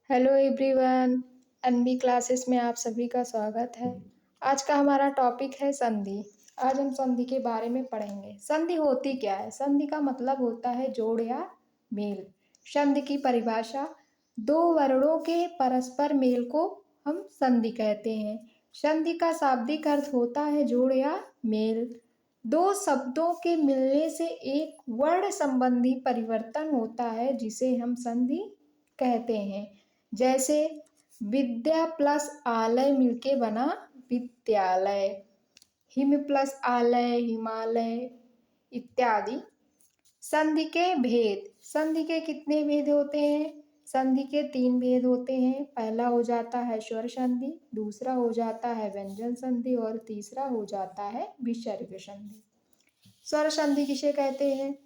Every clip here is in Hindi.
Hello everyone. एनबी क्लासेस में आप सभी का स्वागत है। आज का हमारा टॉपिक है संधि। आज हम संधि के बारे में पढ़ेंगे। संधि होती क्या है? संधि का मतलब होता है जोड़ या मेल। संधि की परिभाषा, दो वर्णों के परस्पर मेल को हम संधि कहते हैं। संधि का शाब्दिक अर्थ होता है जोड़ या मेल। दो शब्दों के मिलने से एक वर्ण संबंधी परिवर्तन होता है जिसे हम संधि कहते हैं। जैसे विद्या प्लस आलय मिलके बना विद्यालय, हिम प्लस आलय हिमालय इत्यादि। संधि के भेद। संधि के कितने भेद होते हैं? संधि के 3 भेद होते हैं। पहला हो जाता है स्वर संधि, दूसरा हो जाता है व्यंजन संधि और तीसरा हो जाता है विसर्ग संधि। स्वर संधि किसे कहते हैं?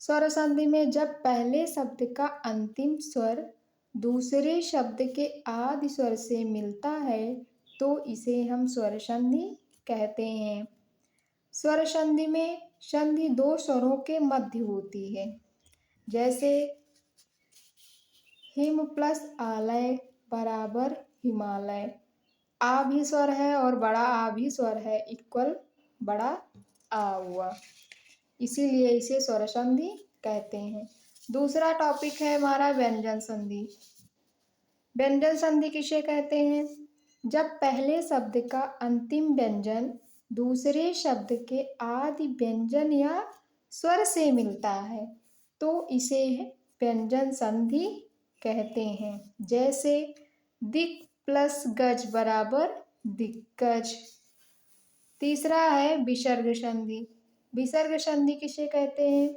स्वर संधि में जब पहले शब्द का अंतिम स्वर दूसरे शब्द के आदि स्वर से मिलता है तो इसे हम स्वर संधि कहते हैं। स्वर संधि में संधि दो स्वरों के मध्य होती है। जैसे हिम प्लस आलय बराबर हिमालय। आ भी स्वर है और बड़ा आ भी स्वर है, इक्वल बड़ा आ हुआ, इसीलिए इसे स्वर संधि कहते हैं। दूसरा टॉपिक है हमारा व्यंजन संधि। व्यंजन संधि किसे कहते हैं? जब पहले शब्द का अंतिम व्यंजन दूसरे शब्द के आदि व्यंजन या स्वर से मिलता है तो इसे व्यंजन संधि कहते हैं। जैसे दिक् प्लस गज बराबर दिग्गज। तीसरा है विसर्ग संधि। विसर्ग संधि किसे कहते हैं?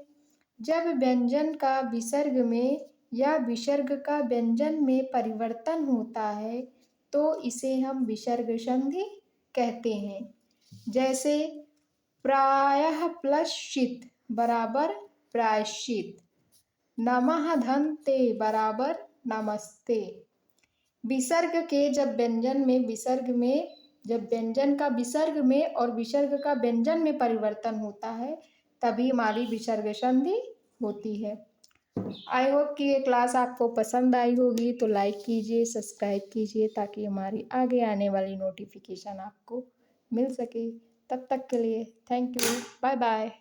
जब व्यंजन का विसर्ग में या विसर्ग का व्यंजन में परिवर्तन होता है तो इसे हम विसर्ग संधि कहते हैं। जैसे प्रायः प्लस शीत बराबर प्रायश्चित, नमः धन्ते बराबर नमस्ते। विसर्ग के जब व्यंजन का विसर्ग में और विसर्ग का व्यंजन में परिवर्तन होता है तभी हमारी विसर्ग संधि होती है। आई होप कि ये क्लास आपको पसंद आई होगी, तो लाइक कीजिए, सब्सक्राइब कीजिए ताकि हमारी आगे आने वाली नोटिफिकेशन आपको मिल सके। तब तक के लिए थैंक यू, बाय बाय।